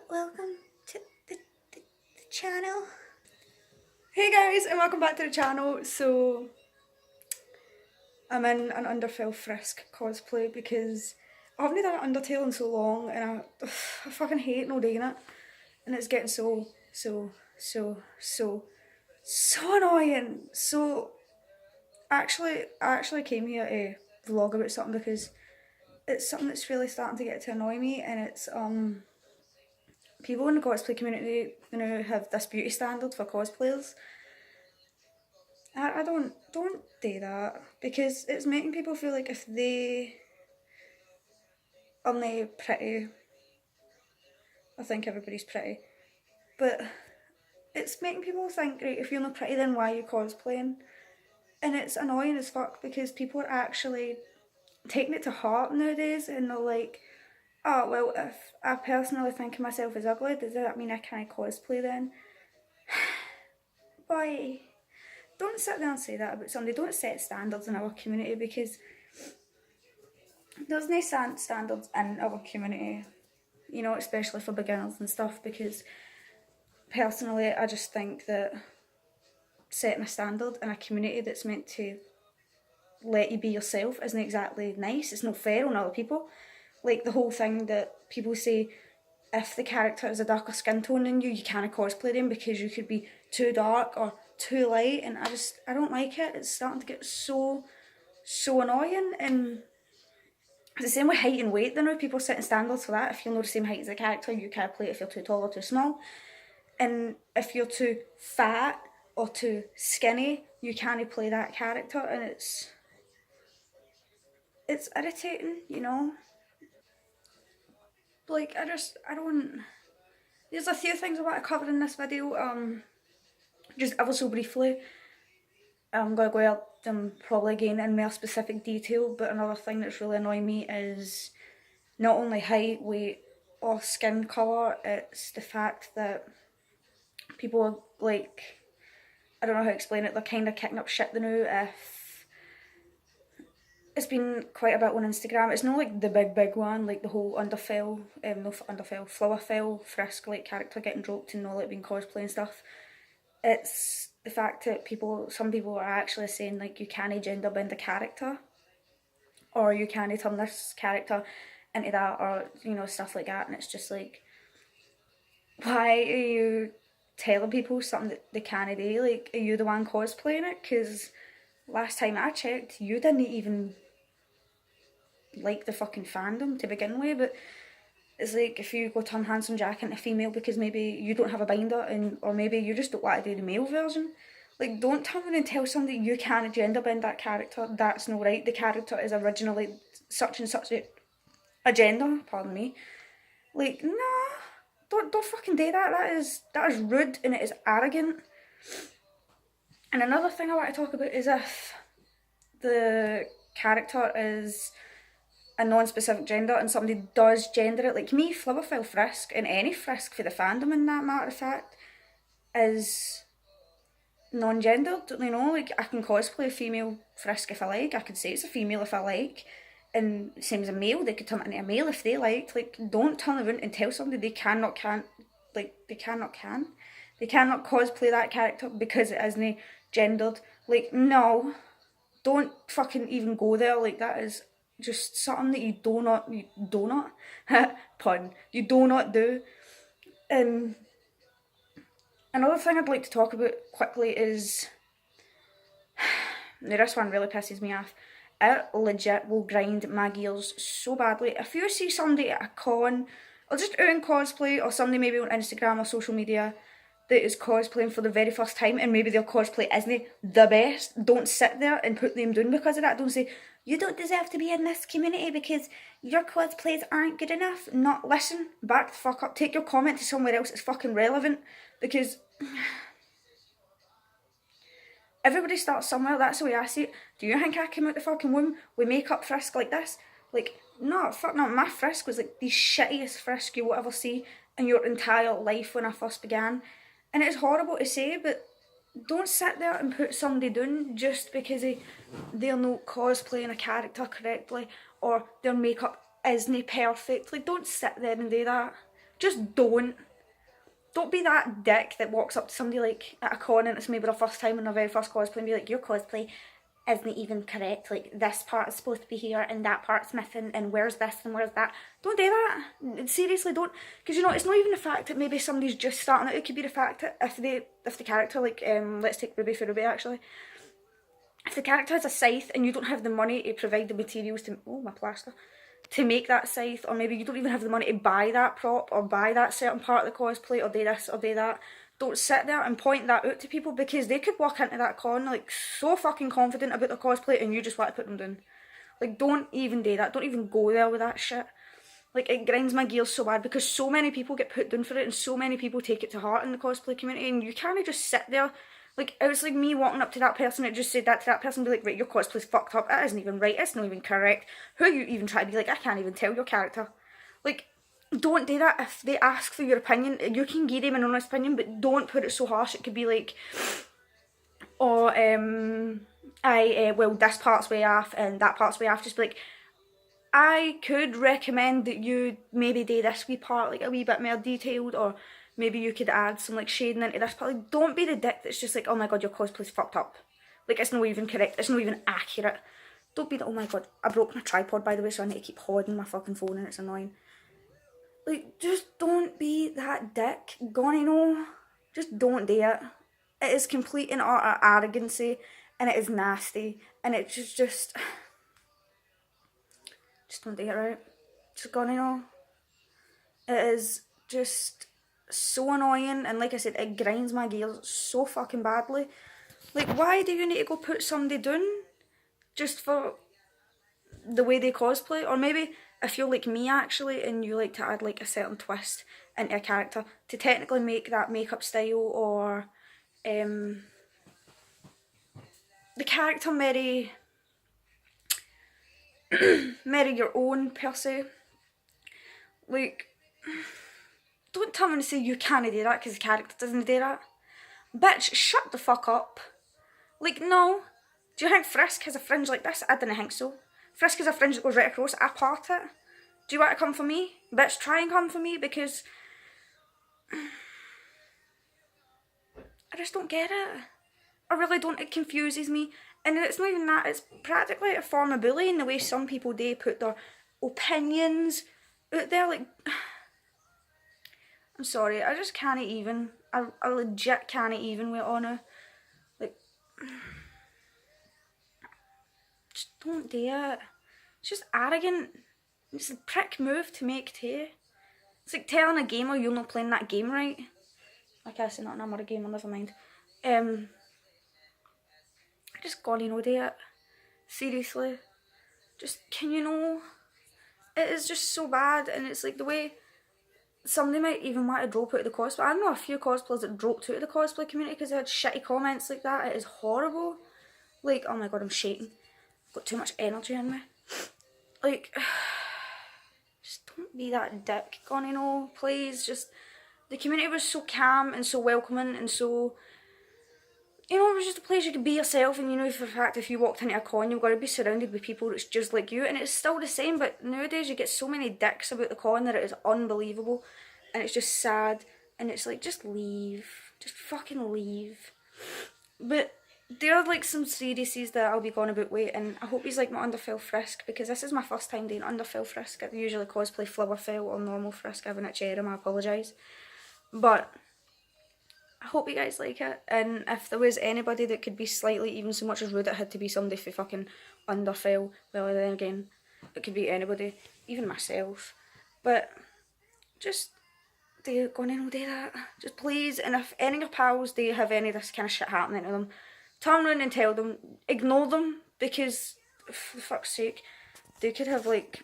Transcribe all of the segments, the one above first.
Welcome to the channel. Hey guys, and welcome back to the channel. So, I'm in an Underfell Frisk cosplay because I haven't done an Undertale in so long and I fucking hate no doing it. And it's getting so annoying. So, I actually came here to vlog about something because it's something that's really starting to get to annoy me, and it's people in the cosplay community now have this beauty standard for cosplayers. I don't do that because it's making people feel like if they are not pretty, I think everybody's pretty, but it's making people think, right, if you're not pretty then why are you cosplaying? And it's annoying as fuck because people are actually taking it to heart nowadays, and they're like, oh well, if I personally think of myself as ugly, does that mean I can't cosplay then? Boy, don't sit there and say that about somebody. Don't set standards in our community because there's no standards in our community, you know, especially for beginners and stuff, because personally I just think that setting a standard in a community that's meant to let you be yourself isn't exactly nice. It's not fair on other people. Like the whole thing that people say, if the character is a darker skin tone than you can't cosplay them because you could be too dark or too light, and I don't like it. It's starting to get so annoying. And it's the same with height and weight. Now people are setting standards for that. If you're not the same height as the character, you can't play it if you're too tall or too small. And if you're too fat or too skinny, you can't play that character. And it's irritating, you know. Like I don't. There's a few things I want to cover in this video. Just ever so briefly. I'm gonna go out them probably again in more specific detail, but another thing that's really annoying me is not only height, weight, or skin colour, it's the fact that people are like, I don't know how to explain it, they're kind of kicking up shit now if it's been quite a bit on Instagram. It's not like the big one, like the whole Underfell, Flowerfell Frisk like character getting dropped and all like being cosplay and stuff. It's the fact that some people are actually saying like you can't gender bend a character, or you can't turn this character into that, or you know, stuff like that. And it's just like, why are you telling people something that they can't do? Like, are you the one cosplaying it? Because last time I checked, you didn't even like the fucking fandom to begin with. But it's like, if you go turn Handsome Jack into female because maybe you don't have a binder, or maybe you just don't want to do the male version, like, don't turn around and tell somebody you can't gender bend that character. That's no right. The character is originally such and such a gender, pardon me. Like, nah, don't fucking do that. That is rude and it is arrogant. And another thing I want to talk about is if the character is a non-specific gender and somebody does gender it, like me, Flowerfell Frisk, and any Frisk for the fandom in that matter of fact, is non-gendered, you know. Like, I can cosplay a female Frisk if I like, I could say it's a female if I like, and same as a male, they could turn it into a male if they liked. Like, don't turn around and tell somebody they cannot cosplay that character because it isn't gendered. Like, no, don't fucking even go there. Like, that is just something that you do not pun, you do not do. Another thing I'd like to talk about quickly is, now this one really pisses me off. It legit will grind my gears so badly. If you see somebody at a con, or just out in cosplay, or somebody maybe on Instagram or social media that is cosplaying for the very first time, and maybe their cosplay isn't the best, don't sit there and put them down because of that. Don't say, you don't deserve to be in this community because your cosplays aren't good enough. Not listen, back the fuck up. Take your comment to somewhere else that's fucking relevant, because everybody starts somewhere. That's the way I see it. Do you think I came out the fucking womb with makeup Frisk like this? Like, no, fuck no. My Frisk was like the shittiest Frisk you will ever see in your entire life when I first began. And it's horrible to say, but don't sit there and put somebody down just because they're not cosplaying a character correctly, or their makeup isn't perfect. Like, don't sit there and do that. Just don't. Don't be that dick that walks up to somebody like at a con and it's maybe their first time in their very first cosplay and be like, your cosplay isn't even correct, like this part is supposed to be here and that part's missing and where's this and where's that. Don't do that. Seriously, don't. Because you know, it's not even the fact that maybe somebody's just starting out, it could be the fact that if the character, like, let's take Ruby for Ruby actually. If the character has a scythe and you don't have the money to provide the materials to, oh my plaster, to make that scythe, or maybe you don't even have the money to buy that prop or buy that certain part of the cosplay or do this or do that, don't sit there and point that out to people, because they could walk into that con like so fucking confident about their cosplay and you just want to put them down. Like, don't even do that. Don't even go there with that shit. Like, it grinds my gears so bad because so many people get put down for it and so many people take it to heart in the cosplay community, and you can't just sit there. Like, it was like me walking up to that person that just said that to that person and be like, right, your cosplay's fucked up, it isn't even right, it's not even correct. Who are you even trying to be like, I can't even tell your character. Like, don't do that. If they ask for your opinion, you can give them an honest opinion, but don't put it so harsh. It could be like, oh, well, this part's way off and that part's way off. Just be like, I could recommend that you maybe do this wee part like a wee bit more detailed, or maybe you could add some like shading into this part. Like, don't be the dick that's just like, oh my god, your cosplay's fucked up. Like, it's not even correct, it's not even accurate. Don't be the, oh my god, I broke my tripod by the way, so I need to keep holding my fucking phone and it's annoying. Like, just don't be that dick. Gonna know. Just don't do it. It is complete and utter arrogancy, and it is nasty, and it's just don't do it, right? Just gonna know. It is just so annoying, and like I said, it grinds my gears so fucking badly. Like, why do you need to go put somebody down just for the way they cosplay? Or maybe if you're like me actually and you like to add like a certain twist into a character to technically make that makeup style or the character marry your own per se. Like, don't tell me to say you can't do that because the character doesn't do that. Bitch, shut the fuck up. Like, no. Do you think Frisk has a fringe like this? I didn't think so. Frisk has a fringe that goes right across. I part it. Do you want to come for me? Bitch, try and come for me, because I just don't get it. I really don't. It confuses me. And it's not even that. It's practically a form of bullying the way some people do put their opinions out there. Like, I'm sorry. I just can't even. I legit can't even with honour. Like, just don't do it. It's just arrogant. It's a prick move to make too. It's like telling a gamer you're not playing that game right. Like, I say not, I'm not a gamer, never mind. I just gotta know do it. Seriously. Just, can you know? It is just so bad, and it's like the way somebody might even want to drop out of the cosplay. I know a few cosplayers that dropped out of the cosplay community because they had shitty comments like that. It is horrible. Like, oh my god, I'm shaking. I've got too much energy in me. Like, just don't be that dick, gonna know, please. Just, the community was so calm and so welcoming and so, you know, it was just a place you could be yourself, and you know for a fact if you walked into a con you're going to be surrounded with people that's just like you, and it's still the same, but nowadays you get so many dicks about the con that it is unbelievable, and it's just sad, and it's like, just leave. Just fucking leave. But there are like some series that I'll be going about with, and I hope he's like my Underfell Frisk, because this is my first time doing Underfell Frisk. I usually cosplay Flowerfell or normal Frisk. I have an itchy ear, I apologise. But I hope you guys like it, and if there was anybody that could be slightly even so much as rude, it had to be somebody for fucking Underfell. Well, then again, it could be anybody, even myself. But just, they're gonna do that. Just please, and if any of your pals do have any of this kind of shit happening to them, turn around and tell them, ignore them, because for fuck's sake, they could have like,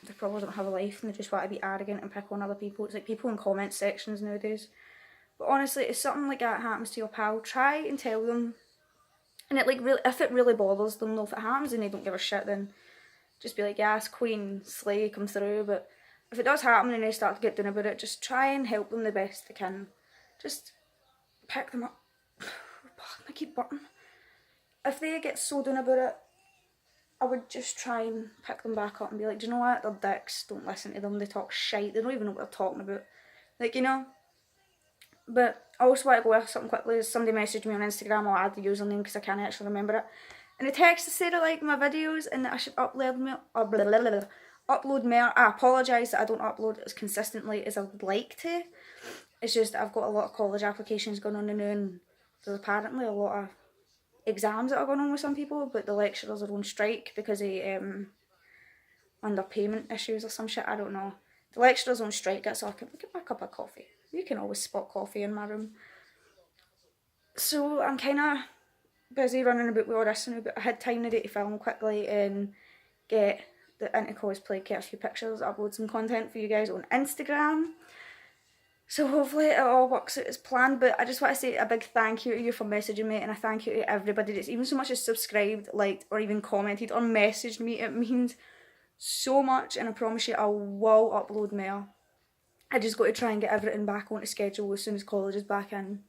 they probably don't have a life and they just want to be arrogant and pick on other people. It's like people in comment sections nowadays. But honestly, if something like that happens to your pal, try and tell them. And it like really, if it really bothers them, though, if it happens and they don't give a shit, then just be like, yes, queen, slay, come through. But if it does happen and they start to get down about it, just try and help them the best they can. Just pick them up. I keep burping. If they get so down about it, I would just try and pick them back up and be like, do you know what, they're dicks, don't listen to them, they talk shite, they don't even know what they're talking about. Like, you know. But I also want to go with something quickly. Somebody messaged me on Instagram, I'll add the username because I can't actually remember it. And the text said I like my videos and that I should upload more. I apologise that I don't upload as consistently as I would like to. It's just I've got a lot of college applications going on now, and there's apparently a lot of exams that are going on with some people, but the lecturers are on strike because of underpayment issues or some shit. I don't know. The lecturers on strike, that's all I can get my cup of coffee. You can always spot coffee in my room. So I'm kind of busy running about with all this now, but I had time today to film quickly and get into cosplay, get a few pictures, upload some content for you guys on Instagram. So hopefully it all works out as planned, but I just want to say a big thank you to you for messaging me, and a thank you to everybody that's even so much as subscribed, liked, or even commented or messaged me. It means so much, and I promise you I will upload more. I just got to try and get everything back onto schedule as soon as college is back in.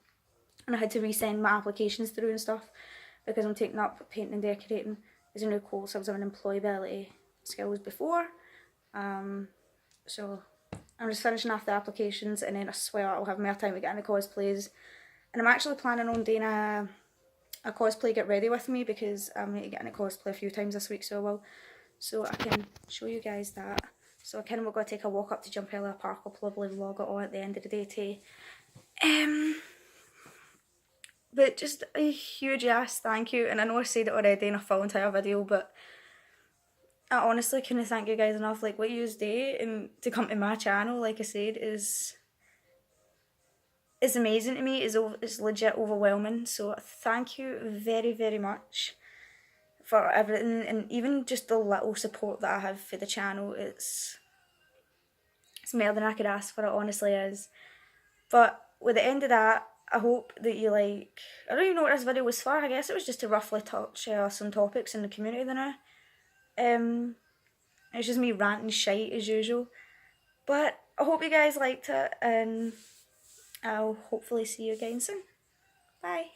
And I had to resend my applications through and stuff because I'm taking up painting and decorating as a new course. I was having employability skills before. So I'm just finishing off the applications, and then I swear I'll have more time to get into cosplays. And I'm actually planning on doing a cosplay get ready with me because I'm going to get into cosplay a few times this week, so I will. So I can show you guys that. So I kind of going to take a walk up to Jumperella Park. I'll probably vlog it all at the end of the day too. But just a huge ass thank you, and I know I said it already in a full entire video, but I honestly couldn't thank you guys enough. Like, what you do and to come to my channel, like I said, is amazing to me. It's legit overwhelming. So thank you very, very much for everything, and even just the little support that I have for the channel. It's more than I could ask for, it honestly is. But with the end of that, I hope that you like, I don't even know what this video was for. I guess it was just to roughly touch some topics in the community now. It's just me ranting shite as usual. But I hope you guys liked it, and I'll hopefully see you again soon. Bye.